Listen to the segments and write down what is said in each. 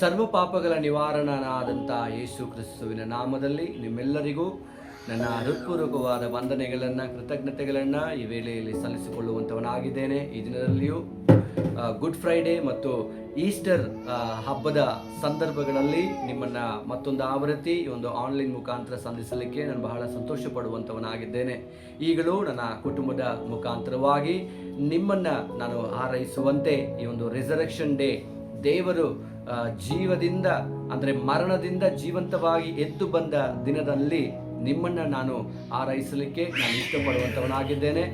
ಸರ್ವ ಪಾಪಗಳ ನಿವಾರಣನಾದಂಥ ಯೇಸು ಕ್ರಿಸ್ತುವಿನ ನಾಮದಲ್ಲಿ ನಿಮ್ಮೆಲ್ಲರಿಗೂ ನನ್ನ ಹೃತ್ಪೂರ್ವಕವಾದ ವಂದನೆಗಳನ್ನು, ಕೃತಜ್ಞತೆಗಳನ್ನು ಈ ವೇಳೆಯಲ್ಲಿ ಸಲ್ಲಿಸಿಕೊಳ್ಳುವಂಥವನಾಗಿದ್ದೇನೆ. ಈ ದಿನದಲ್ಲಿಯೂ ಗುಡ್ ಫ್ರೈಡೇ ಮತ್ತು ಈಸ್ಟರ್ ಹಬ್ಬದ ಸಂದರ್ಭಗಳಲ್ಲಿ ನಿಮ್ಮನ್ನು ಮತ್ತೊಂದು ಆವೃತ್ತಿ ಈ ಒಂದು ಆನ್ಲೈನ್ ಮುಖಾಂತರ ಸಂಧಿಸಲಿಕ್ಕೆ ನಾನು ಬಹಳ ಸಂತೋಷ ಪಡುವಂಥವನಾಗಿದ್ದೇನೆ. ಈಗಲೂ ನನ್ನ ಕುಟುಂಬದ ಮುಖಾಂತರವಾಗಿ ನಿಮ್ಮನ್ನು ನಾನು ಹಾರೈಸುವಂತೆ ಈ ಒಂದು ರಿಸರೆಕ್ಷನ್ ಡೇ, ದೇವರು ಜೀವದಿಂದ ಅಂದರೆ ಮರಣದಿಂದ ಜೀವಂತವಾಗಿ ಎದ್ದು ಬಂದ ದಿನದಲ್ಲಿ ನಿಮ್ಮನ್ನು ನಾನು ಹಾರೈಸಲಿಕ್ಕೆ ನಾನು ಇಷ್ಟಪಡುವಂಥವನಾಗಿದ್ದೇನೆ.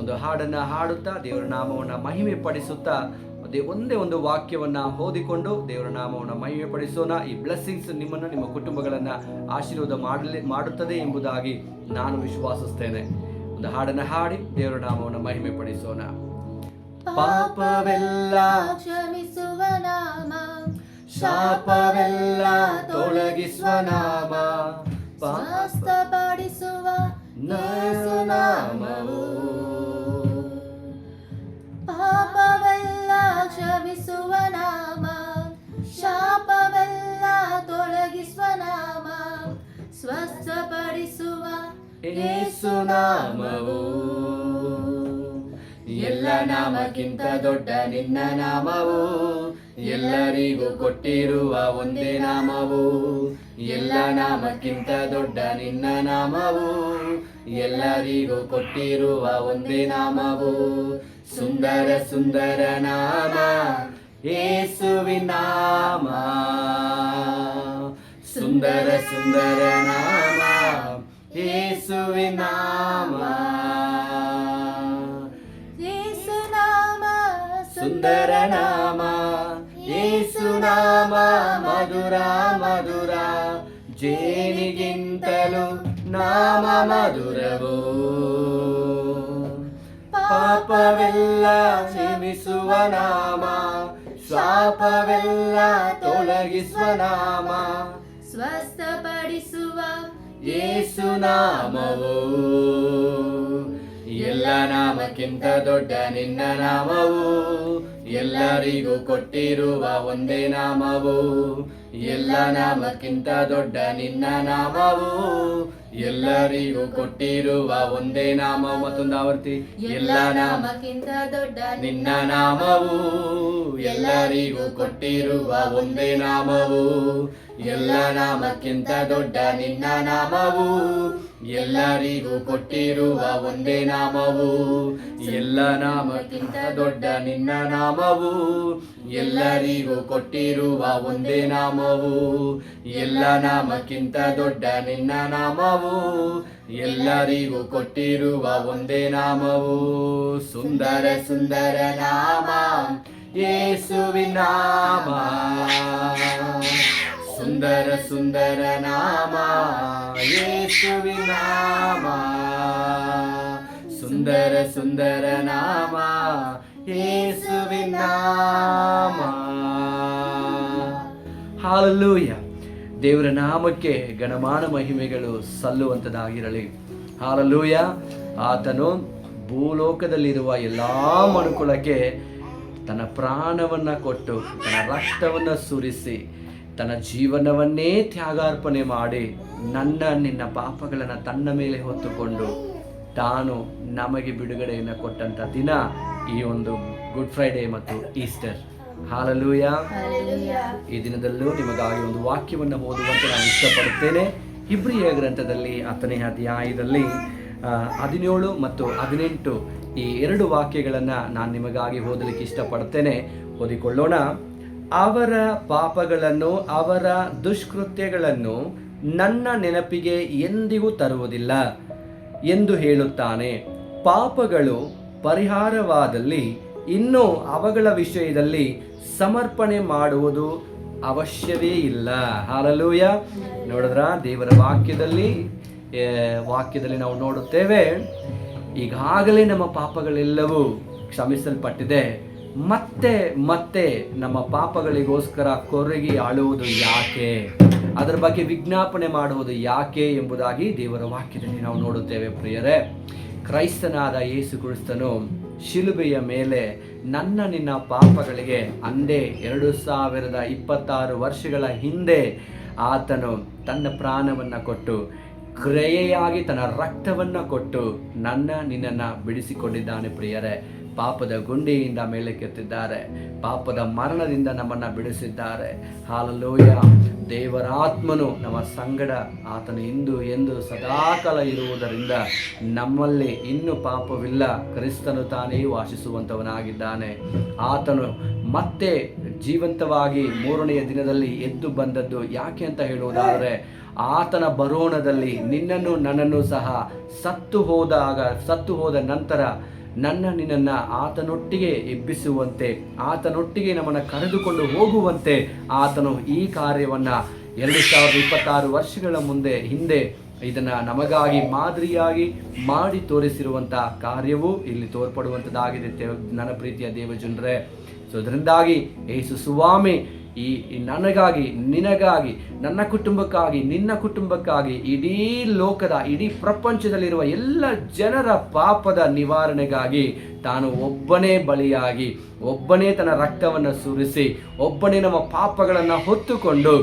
ಒಂದು ಹಾಡನ್ನು ಹಾಡುತ್ತಾ ದೇವರ ನಾಮವನ್ನು ಮಹಿಮೆ ಪಡಿಸುತ್ತಾ ಒಂದೇ ಒಂದು ವಾಕ್ಯವನ್ನು ಓದಿಕೊಂಡು ದೇವರ ನಾಮವನ್ನು ಮಹಿಮೆ ಪಡಿಸೋಣ. ಈ ಬ್ಲೆಸ್ಸಿಂಗ್ಸ್ ನಿಮ್ಮನ್ನು, ನಿಮ್ಮ ಕುಟುಂಬಗಳನ್ನು ಆಶೀರ್ವಾದ ಮಾಡುತ್ತದೆ ಎಂಬುದಾಗಿ ನಾನು ವಿಶ್ವಾಸಿಸ್ತೇನೆ. ಒಂದು ಹಾಡನ್ನು ಹಾಡಿ ದೇವರ ನಾಮವನ್ನು ಮಹಿಮೆ ಪಡಿಸೋಣ. ಪಾಪವೆಲ್ಲ ಕ್ಷಮಿಸುವ ನಾಮ, ಶಾಪವೆಲ್ಲ ತೊಲಗಿಸುವ ನಾಮ, ಸ್ವಸ್ಥಪಡಿಸುವ ಯೇಸು ನಾಮವು. ಪಾಪವೆಲ್ಲ ಕ್ಷಮಿಸುವ ನಾಮ, ಶಾಪವೆಲ್ಲ ತೊಲಗಿಸುವ ನಾಮ, ಸ್ವಸ್ಥಪಡಿಸುವ ಯೇಸು ನಾಮವು. ಎಲ್ಲ ನಾಮಕ್ಕಿಂತ ದೊಡ್ಡ ನಿನ್ನ ನಾಮವು, ಎಲ್ಲರಿಗೂ ಕೊಟ್ಟಿರುವ ಒಂದೇ ನಾಮವು. ಎಲ್ಲ ನಾಮಕ್ಕಿಂತ ದೊಡ್ಡ ನಿನ್ನ ನಾಮವು, ಎಲ್ಲರಿಗೂ ಕೊಟ್ಟಿರುವ ಒಂದೇ ನಾಮವು. ಸುಂದರ ಸುಂದರ ನಾಮ ಯೇಸುವಿನ ನಾಮ, ಸುಂದರ ಸುಂದರ ನಾಮ ಯೇಸುವಿನ ನಾಮ. ಸುಂದರ ನಾಮ ಯೇಸು ನಾಮ, ಮಧುರ ಮಧುರ, ಜೇನಿಗಿಂತಲೂ ನಾಮ ಮಧುರವು. ಪಾಪವೆಲ್ಲ ಕ್ಷಮಿಸುವ ನಾಮ, ಶಾಪವೆಲ್ಲ ತೊಲಗಿಸುವ ನಾಮ, ಸ್ವಸ್ಥಪಡಿಸುವ ಯೇಸು ನಾಮವು. ಎಲ್ಲ ನಾಮಕ್ಕಿಂತ ದೊಡ್ಡ ನಿನ್ನ ನಾಮವು, ಎಲ್ಲರಿಗೂ ಕೊಟ್ಟಿರುವ ಒಂದೇ ನಾಮವು. ಎಲ್ಲ ನಾಮಕ್ಕಿಂತ ದೊಡ್ಡ ನಿನ್ನ ನಾಮವು, ಎಲ್ಲರಿಗೂ ಕೊಟ್ಟಿರುವ ಒಂದೇ ನಾಮ. ಮತ್ತೊಂದು ಆವರ್ತಿ. ಎಲ್ಲ ನಾಮಕ್ಕಿಂತ ದೊಡ್ಡ ನಿನ್ನ ನಾಮವು, ಎಲ್ಲರಿಗೂ ಕೊಟ್ಟಿರುವ ಒಂದೇ ನಾಮವು. ಎಲ್ಲ ನಾಮಕ್ಕಿಂತ ದೊಡ್ಡ ನಿನ್ನ ನಾಮವು, ಎಲ್ಲರಿಗೂ ಕೊಟ್ಟಿರುವ ಒಂದೇ ನಾಮವು. ಎಲ್ಲ ನಾಮಕ್ಕಿಂತ ದೊಡ್ಡ ನಿನ್ನ ನಾಮವು, ಎಲ್ಲರಿಗೂ ಕೊಟ್ಟಿರುವ ಒಂದೇ ನಾಮವು. ಎಲ್ಲ ನಾಮಕ್ಕಿಂತ ದೊಡ್ಡ ನಿನ್ನ ನಾಮವು, ಎಲ್ಲರಿಗೂ ಕೊಟ್ಟಿರುವ ಒಂದೇ ನಾಮವು. ಸುಂದರ ಸುಂದರ ನಾಮ ಯೇಸುವಿನ ನಾಮ, ಸುಂದರ ಸುಂದರ ನಾಮ ಯೇಸುವಿನ ನಾಮ, ಸುಂದರ ಸುಂದರ ನಾಮ ಯೇಸುವಿನ ನಾಮ. ಹಲ್ಲೆಲೂಯ. ದೇವರ ನಾಮಕ್ಕೆ ಗಣಮಾನ ಮಹಿಮೆಗಳು ಸಲ್ಲುವಂಥದ್ದಾಗಿರಲಿ. ಹಲ್ಲೆಲೂಯ. ಆತನು ಭೂಲೋಕದಲ್ಲಿರುವ ಎಲ್ಲ ಮನುಕುಲಕ್ಕೆ ತನ್ನ ಪ್ರಾಣವನ್ನು ಕೊಟ್ಟು, ತನ್ನ ರಕ್ತವನ್ನು ಸುರಿಸಿ, ತನ್ನ ಜೀವನವನ್ನೇ ತ್ಯಾಗಾರ್ಪಣೆ ಮಾಡಿ ನಿನ್ನ ಪಾಪಗಳನ್ನು ತನ್ನ ಮೇಲೆ ಹೊತ್ತುಕೊಂಡು ತಾನು ನಮಗೆ ಬಿಡುಗಡೆಯನ್ನು ಕೊಟ್ಟಂಥ ದಿನ ಈ ಒಂದು ಗುಡ್ ಫ್ರೈಡೇ ಮತ್ತು ಈಸ್ಟರ್. ಹಲ್ಲೆಲೂಯ. ಈ ದಿನದಲ್ಲೂ ನಿಮಗಾಗಿ ಒಂದು ವಾಕ್ಯವನ್ನು ಓದುವಂತೆ ನಾನು ಇಷ್ಟಪಡುತ್ತೇನೆ. ಇಬ್ರಿಯ ಗ್ರಂಥದಲ್ಲಿ 10ನೇ ಅಧ್ಯಾಯದಲ್ಲಿ 17 ಮತ್ತು 18 ಈ 2 ವಾಕ್ಯಗಳನ್ನು ನಾನು ನಿಮಗಾಗಿ ಓದಲಿಕ್ಕೆ ಇಷ್ಟಪಡುತ್ತೇನೆ. ಓದಿಕೊಳ್ಳೋಣ. ಅವರ ಪಾಪಗಳನ್ನು, ಅವರ ದುಷ್ಕೃತ್ಯಗಳನ್ನು ನನ್ನ ನೆನಪಿಗೆ ಎಂದಿಗೂ ತರುವುದಿಲ್ಲ ಎಂದು ಹೇಳುತ್ತಾನೆ. ಪಾಪಗಳು ಪರಿಹಾರವಾದಲ್ಲಿ ಇನ್ನು ಅವುಗಳ ವಿಷಯದಲ್ಲಿ ಸಮರ್ಪಣೆ ಮಾಡುವುದು ಅವಶ್ಯವೇ ಇಲ್ಲ. ಹಲ್ಲೆಲೂಯ. ನೋಡಿದ್ರ ದೇವರ ವಾಕ್ಯದಲ್ಲಿ ನಾವು ನೋಡುತ್ತೇವೆ, ಈಗಾಗಲೇ ನಮ್ಮ ಪಾಪಗಳೆಲ್ಲವೂ ಕ್ಷಮಿಸಲ್ಪಟ್ಟಿದೆ. ಮತ್ತೆ ಮತ್ತೆ ನಮ್ಮ ಪಾಪಗಳಿಗೋಸ್ಕರ ಕೊರಗಿ ಆಳುವುದು ಯಾಕೆ, ಅದರ ಬಗ್ಗೆ ವಿಜ್ಞಾಪನೆ ಮಾಡುವುದು ಯಾಕೆ ಎಂಬುದಾಗಿ ದೇವರ ವಾಕ್ಯದಲ್ಲಿ ನಾವು ನೋಡುತ್ತೇವೆ. ಪ್ರಿಯರೇ, ಕ್ರೈಸ್ತನಾದ ಯೇಸು ಕ್ರಿಸ್ತನು ಶಿಲುಬೆಯ ಮೇಲೆ ನನ್ನ ನಿನ್ನ ಪಾಪಗಳಿಗೆ ಅಂದೇ 2026 ವರ್ಷಗಳ ಹಿಂದೆ ಆತನು ತನ್ನ ಪ್ರಾಣವನ್ನು ಕೊಟ್ಟು ಕ್ರಿಯೆಯಾಗಿ ತನ್ನ ರಕ್ತವನ್ನು ಕೊಟ್ಟು ನನ್ನ ನಿನ್ನನ್ನು ಬಿಡಿಸಿಕೊಂಡಿದ್ದಾನೆ. ಪ್ರಿಯರೇ, ಪಾಪದ ಗುಂಡಿಯಿಂದ ಮೇಲಕ್ಕೆತ್ತಿದ್ದಾರೆ, ಪಾಪದ ಮರಣದಿಂದ ನಮ್ಮನ್ನು ಬಿಡಿಸಿದ್ದಾರೆ. ಹಾಲೆಲೂಯಾ. ದೇವರ ಆತ್ಮನು ನಮ್ಮ ಸಂಗಡ ಆತನು ಇಂದು ಎಂದು ಸದಾಕಾಲ ಇರುವುದರಿಂದ ನಮ್ಮಲ್ಲಿ ಇನ್ನೂ ಪಾಪವಿಲ್ಲ. ಕ್ರಿಸ್ತನು ತಾನೇ ವಾಸಿಸುವಂಥವನಾಗಿದ್ದಾನೆ. ಆತನು ಮತ್ತೆ ಜೀವಂತವಾಗಿ 3ನೆಯ ದಿನದಲ್ಲಿ ಎದ್ದು ಬಂದದ್ದು ಯಾಕೆ ಅಂತ ಹೇಳುವುದಾದರೆ, ಆತನ ಬರೋಣದಲ್ಲಿ ನಿನ್ನನ್ನು ನನ್ನನ್ನು ಸಹ ಸತ್ತು ಹೋದ ನಂತರ ನನ್ನ ನಿನ್ನನ್ನು ಆತನೊಟ್ಟಿಗೆ ಎಬ್ಬಿಸುವಂತೆ, ಆತನೊಟ್ಟಿಗೆ ನಮ್ಮನ್ನು ಕರೆದುಕೊಂಡು ಹೋಗುವಂತೆ ಆತನು ಈ ಕಾರ್ಯವನ್ನು 2026 ವರ್ಷಗಳ ಹಿಂದೆ ಇದನ್ನು ನಮಗಾಗಿ ಮಾದರಿಯಾಗಿ ಮಾಡಿ ತೋರಿಸಿರುವಂಥ ಕಾರ್ಯವೂ ಇಲ್ಲಿ ತೋರ್ಪಡುವಂಥದ್ದಾಗಿದೆ ನನ್ನ ಪ್ರೀತಿಯ ದೇವಜನರೇ. ಸೊ ಅದರಿಂದಾಗಿ ಯೇಸು ಸ್ವಾಮಿ ಈ ನನಗಾಗಿ, ನಿನಗಾಗಿ, ನನ್ನ ಕುಟುಂಬಕ್ಕಾಗಿ, ನಿನ್ನ ಕುಟುಂಬಕ್ಕಾಗಿ, ಇಡೀ ಲೋಕದ, ಇಡೀ ಪ್ರಪಂಚದಲ್ಲಿರುವ ಎಲ್ಲ ಜನರ ಪಾಪದ ನಿವಾರಣೆಗಾಗಿ ತಾನು ಒಬ್ಬನೇ ಬಲಿಯಾಗಿ, ಒಬ್ಬನೇ ತನ್ನ ರಕ್ತವನ್ನು ಸುರಿಸಿ, ಒಬ್ಬನೇ ನಮ್ಮ ಪಾಪಗಳನ್ನು ಹೊತ್ತುಕೊಂಡು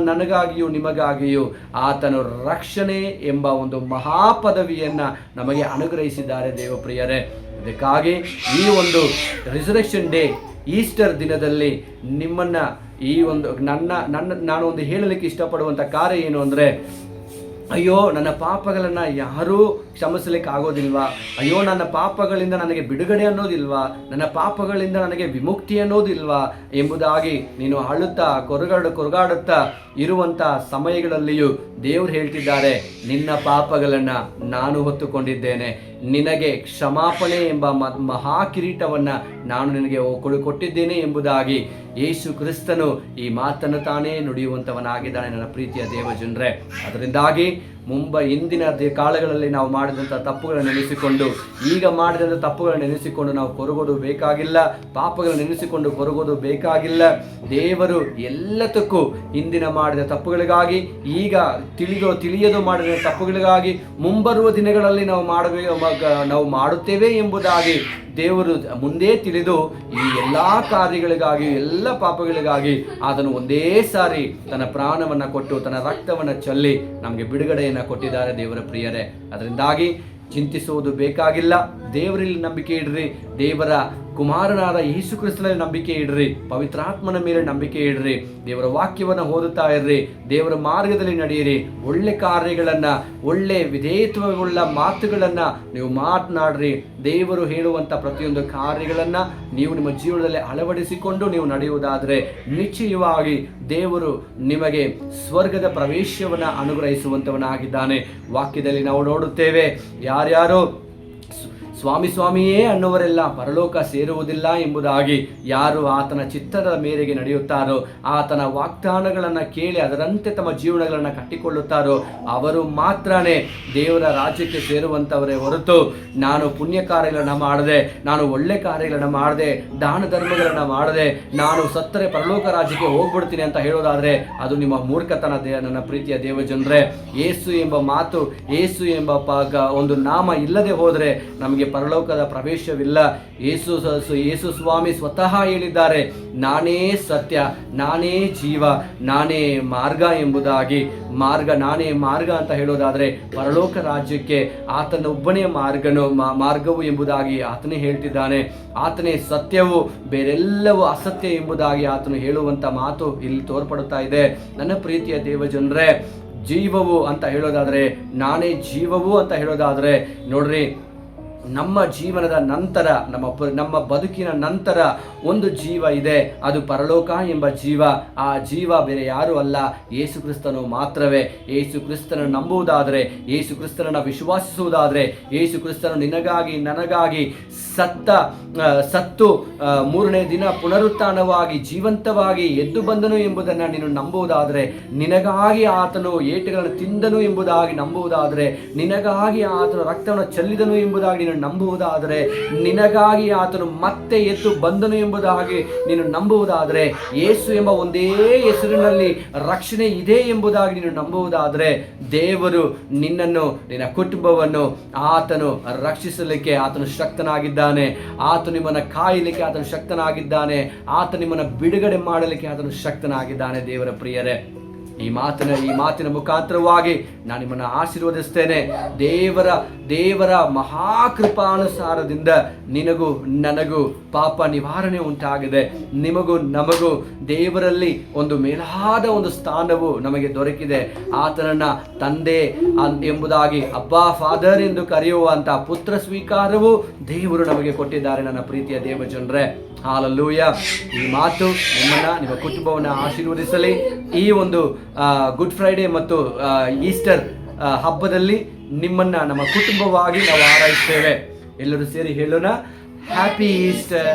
ನನಗಾಗಿಯೂ ನಿಮಗಾಗಿಯೂ ಆತನು ರಕ್ಷಣೆ ಎಂಬ ಒಂದು ಮಹಾಪದವಿಯನ್ನು ನಮಗೆ ಅನುಗ್ರಹಿಸಿದ್ದಾರೆ ದೇವಪ್ರಿಯರೇ. ಅದಕ್ಕಾಗಿ ಈ ಒಂದು ರಿಸರೆಕ್ಷನ್ ಡೇ, ಈಸ್ಟರ್ ದಿನದಲ್ಲಿ ನಿಮ್ಮನ್ನು ಈ ಒಂದು ನಾನು ಒಂದು ಹೇಳಲಿಕ್ಕೆ ಇಷ್ಟಪಡುವಂಥ ಕಾರ್ಯ ಏನು ಅಂದರೆ, ಅಯ್ಯೋ ನನ್ನ ಪಾಪಗಳನ್ನು ಯಾರೂ ಕ್ಷಮಿಸಲಿಕ್ಕೆ ಆಗೋದಿಲ್ವಾ, ಅಯ್ಯೋ ನನ್ನ ಪಾಪಗಳಿಂದ ನನಗೆ ಬಿಡುಗಡೆ ಅನ್ನೋದಿಲ್ವಾ, ನನ್ನ ಪಾಪಗಳಿಂದ ನನಗೆ ವಿಮುಕ್ತಿ ಅನ್ನೋದಿಲ್ವಾ ಎಂಬುದಾಗಿ ನೀನು ಅಳುತ್ತಾ ಕೊರಗಾಡುತ್ತಾ ಇರುವಂಥ ಸಮಯಗಳಲ್ಲಿಯೂ ದೇವರು ಹೇಳ್ತಿದ್ದಾರೆ, ನಿನ್ನ ಪಾಪಗಳನ್ನು ನಾನು ಹೊತ್ತುಕೊಂಡಿದ್ದೇನೆ, ನಿನಗೆ ಕ್ಷಮಾಪಣೆ ಎಂಬ ಮಹಾ ಕಿರೀಟವನ್ನು ನಾನು ನಿನಗೆ ಕೊಟ್ಟಿದ್ದೇನೆ ಎಂಬುದಾಗಿ ಯೇಸು ಕ್ರಿಸ್ತನು ಈ ಮಾತನ್ನು ತಾನೇ ನುಡಿಯುವಂಥವನಾಗಿದ್ದಾನೆ ನನ್ನ ಪ್ರೀತಿಯ ದೇವಜನರೇ. ಅದರಿಂದಾಗಿ ಹಿಂದಿನ ಕಾಲಗಳಲ್ಲಿ ನಾವು ಮಾಡಿದಂಥ ತಪ್ಪುಗಳನ್ನು ನೆನೆಸಿಕೊಂಡು, ಈಗ ಮಾಡಿದಂಥ ತಪ್ಪುಗಳನ್ನು ನೆನೆಸಿಕೊಂಡು ನಾವು ಕೊರಗೋದು ಬೇಕಾಗಿಲ್ಲ, ಪಾಪಗಳನ್ನು ನೆನೆಸಿಕೊಂಡು ಕೊರಗೋದು ಬೇಕಾಗಿಲ್ಲ. ದೇವರು ಎಲ್ಲದಕ್ಕೂ ಹಿಂದಿನ ಮಾಡಿದ ತಪ್ಪುಗಳಿಗಾಗಿ, ಈಗ ತಿಳಿಯದು ಮಾಡಿದ ತಪ್ಪುಗಳಿಗಾಗಿ, ಮುಂಬರುವ ದಿನಗಳಲ್ಲಿ ನಾವು ಮಾಡುತ್ತೇವೆ ಎಂಬುದಾಗಿ ದೇವರು ಮುಂದೆ ತಿಳಿದು ಈ ಎಲ್ಲ ಕಾರ್ಯಗಳಿಗಾಗಿ, ಎಲ್ಲ ಪಾಪಗಳಿಗಾಗಿ ಆತನು ಒಂದೇ ಸಾರಿ ತನ್ನ ಪ್ರಾಣವನ್ನು ಕೊಟ್ಟು ತನ್ನ ರಕ್ತವನ್ನು ಚೆಲ್ಲಿ ನಮಗೆ ಬಿಡುಗಡೆಯನ್ನು ಕೊಟ್ಟಿದ್ದಾರೆ ದೇವರ ಪ್ರಿಯರೇ. ಅದರಿಂದಾಗಿ ಚಿಂತಿಸುವುದು ಬೇಕಾಗಿಲ್ಲ. ದೇವರಲ್ಲಿ ನಂಬಿಕೆ ಇಡ್ರಿ, ದೇವರ ಕುಮಾರನಾದ ಯೇಸು ಕ್ರಿಸ್ತನಲ್ಲಿ ನಂಬಿಕೆ ಇಡ್ರಿ, ಪವಿತ್ರಾತ್ಮನ ಮೇಲೆ ನಂಬಿಕೆ ಇಡ್ರಿ, ದೇವರ ವಾಕ್ಯವನ್ನು ಓದುತ್ತಾ ಇರ್ರಿ, ದೇವರ ಮಾರ್ಗದಲ್ಲಿ ನಡೆಯಿರಿ, ಒಳ್ಳೆ ಕಾರ್ಯಗಳನ್ನು, ಒಳ್ಳೆ ವಿಧೇಯತ್ವವುಳ್ಳ ಮಾತುಗಳನ್ನು ನೀವು ಮಾತನಾಡ್ರಿ. ದೇವರು ಹೇಳುವಂಥ ಪ್ರತಿಯೊಂದು ಕಾರ್ಯಗಳನ್ನು ನೀವು ನಿಮ್ಮ ಜೀವನದಲ್ಲಿ ಅಳವಡಿಸಿಕೊಂಡು ನೀವು ನಡೆಯುವುದಾದರೆ ನಿಶ್ಚಯವಾಗಿ ದೇವರು ನಿಮಗೆ ಸ್ವರ್ಗದ ಪ್ರವೇಶವನ್ನು ಅನುಗ್ರಹಿಸುವಂಥವನಾಗಿದ್ದಾನೆ. ವಾಕ್ಯದಲ್ಲಿ ನಾವು ನೋಡುತ್ತೇವೆ, ಯಾರ್ಯಾರು ಸ್ವಾಮಿಯೇ ಅನ್ನುವರೆಲ್ಲ ಪರಲೋಕ ಸೇರುವುದಿಲ್ಲ ಎಂಬುದಾಗಿ ಯಾರು ಆತನ ಚಿತ್ತದ ಮೇರೆಗೆ ನಡೆಯುತ್ತಾರೋ, ಆತನ ವಾಗ್ದಾನಗಳನ್ನು ಕೇಳಿ ಅದರಂತೆ ತಮ್ಮ ಜೀವನಗಳನ್ನು ಕಟ್ಟಿಕೊಳ್ಳುತ್ತಾರೋ ಅವರು ಮಾತ್ರನೇ ದೇವರ ರಾಜ್ಯಕ್ಕೆ ಸೇರುವಂಥವರೇ ಹೊರತು, ನಾನು ಪುಣ್ಯ ಕಾರ್ಯಗಳನ್ನು ಮಾಡದೆ, ನಾನು ಒಳ್ಳೆ ಕಾರ್ಯಗಳನ್ನು ಮಾಡದೆ, ದಾನ ಧರ್ಮಗಳನ್ನು ಮಾಡದೆ ನಾನು ಸತ್ತರೆ ಪರಲೋಕ ರಾಜ್ಯಕ್ಕೆ ಹೋಗ್ಬಿಡ್ತೀನಿ ಅಂತ ಹೇಳೋದಾದರೆ ಅದು ನಿಮ್ಮ ಮೂರ್ಖತನ. ನನ್ನ ಪ್ರೀತಿಯ ದೇವಜನರೇ, ಯೇಸು ಎಂಬ ಮಾತು, ಯೇಸು ಎಂಬ ಒಂದು ನಾಮ ಇಲ್ಲದೆ ಹೋದರೆ ನಮಗೆ ಪರಲೋಕದ ಪ್ರವೇಶವಿಲ್ಲ. ಯೇಸು ಸ್ವಾಮಿ ಸ್ವತಃ ಹೇಳಿದ್ದಾರೆ, ನಾನೇ ಸತ್ಯ, ನಾನೇ ಜೀವ, ನಾನೇ ಮಾರ್ಗ ಎಂಬುದಾಗಿ. ನಾನೇ ಮಾರ್ಗ ಅಂತ ಹೇಳೋದಾದರೆ ಪರಲೋಕ ರಾಜ್ಯಕ್ಕೆ ಆತನೊಬ್ಬನೇ ಮಾರ್ಗವು ಎಂಬುದಾಗಿ ಆತನೇ ಹೇಳ್ತಿದ್ದಾನೆ. ಆತನೇ ಸತ್ಯವು, ಬೇರೆಲ್ಲವೂ ಅಸತ್ಯ ಎಂಬುದಾಗಿ ಆತನು ಹೇಳುವಂಥ ಮಾತು ಇಲ್ಲಿ ತೋರ್ಪಡುತ್ತಾ ಇದೆ. ನನ್ನ ಪ್ರೀತಿಯ ದೇವಜನರೇ, ಜೀವವು ಅಂತ ಹೇಳೋದಾದರೆ, ನಾನೇ ಜೀವವು ಅಂತ ಹೇಳೋದಾದರೆ, ನೋಡ್ರಿ, ನಮ್ಮ ಜೀವನದ ನಂತರ, ನಮ್ಮ ಬದುಕಿನ ನಂತರ ಒಂದು ಜೀವ ಇದೆ, ಅದು ಪರಲೋಕ ಎಂಬ ಜೀವ. ಆ ಜೀವ ಬೇರೆ ಯಾರೂ ಅಲ್ಲ, ಯೇಸು ಕ್ರಿಸ್ತನು ಮಾತ್ರವೇ. ಯೇಸು ಕ್ರಿಸ್ತನನ್ನು ನಂಬುವುದಾದರೆ, ಯೇಸು ಕ್ರಿಸ್ತನನ್ನು ವಿಶ್ವಾಸಿಸುವುದಾದರೆ, ಯೇಸು ಕ್ರಿಸ್ತನು ನಿನಗಾಗಿ ನನಗಾಗಿ ಸತ್ತು ಮೂರನೇ ದಿನ ಪುನರುತ್ಥಾನವಾಗಿ ಜೀವಂತವಾಗಿ ಎದ್ದು ಬಂದನು ಎಂಬುದನ್ನು ನೀನು ನಂಬುವುದಾದರೆ, ನಿನಗಾಗಿ ಆತನು ಏಟುಗಳನ್ನು ತಿಂದನು ಎಂಬುದಾಗಿ ನಂಬುವುದಾದರೆ, ನಿನಗಾಗಿ ಆತನು ರಕ್ತವನ್ನು ಚೆಲ್ಲಿದನು ಎಂಬುದಾಗಿ ನೀನು ನಂಬುವುದಾದರೆ, ನಿನಗಾಗಿ ಆತನು ಮತ್ತೆ ಎದ್ದು ಬಂದನು ಎಂಬುದಾಗಿ ನೀನು ನಂಬುವುದಾದರೆ, ಯೇಸು ಎಂಬ ಒಂದೇ ಹೆಸರಿನಲ್ಲಿ ರಕ್ಷಣೆ ಇದೆ ಎಂಬುದಾಗಿ ನೀನು ನಂಬುವುದಾದರೆ, ದೇವರು ನಿನ್ನನ್ನು ನಿನ್ನ ಕುಟುಂಬವನ್ನು ಆತನು ರಕ್ಷಿಸಲಿಕ್ಕೆ ಆತನು ಶಕ್ತನಾಗಿದ್ದಾನೆ. ಆತನು ನಿಮ್ಮನ್ನು ಕಾಯಲಿಕ್ಕೆ ಆತನು ಶಕ್ತನಾಗಿದ್ದಾನೆ. ಆತ ನಿಮ್ಮನ್ನು ಬಿಡುಗಡೆ ಮಾಡಲಿಕ್ಕೆ ಆತನು ಶಕ್ತನಾಗಿದ್ದಾನೆ. ದೇವರ ಪ್ರಿಯರೇ, ಈ ಮಾತಿನ ಮುಖಾಂತರವಾಗಿ ನಾನು ನಿಮ್ಮನ್ನು ಆಶೀರ್ವದಿಸ್ತೇನೆ. ದೇವರ ಮಹಾಕೃಪಾನುಸಾರದಿಂದ ನಿನಗೂ ನನಗೂ ಪಾಪ ನಿವಾರಣೆ ಉಂಟಾಗಿದೆ. ನಿಮಗೂ ನಮಗೂ ದೇವರಲ್ಲಿ ಒಂದು ಮೇಲಾದ ಒಂದು ಸ್ಥಾನವು ನಮಗೆ ದೊರಕಿದೆ. ಆತನನ್ನ ತಂದೆ ಎಂಬುದಾಗಿ ಅಬ್ಬಾ ಫಾದರ್ ಎಂದು ಕರೆಯುವಂಥ ಪುತ್ರ ಸ್ವೀಕಾರವು ದೇವರು ನಮಗೆ ಕೊಟ್ಟಿದ್ದಾರೆ. ನನ್ನ ಪ್ರೀತಿಯ ದೇವಜನರೇ, ಹಾಲೆಲೂಯ. ಈ ಮಾತು ನಿಮ್ಮನ್ನ, ನಿಮ್ಮ ಕುಟುಂಬವನ್ನು ಆಶೀರ್ವದಿಸಲಿ. ಈ ಒಂದು ಗುಡ್ ಫ್ರೈಡೇ ಮತ್ತು ಈಸ್ಟರ್ ಹಬ್ಬದಲ್ಲಿ ನಿಮ್ಮನ್ನ ನಮ್ಮ ಕುಟುಂಬವಾಗಿ ನಾವು ಆರೈಸ್ತೇವೆ. ಎಲ್ಲರೂ ಸೇರಿ ಹೇಳೋಣ, ಹ್ಯಾಪಿ ಈಸ್ಟರ್.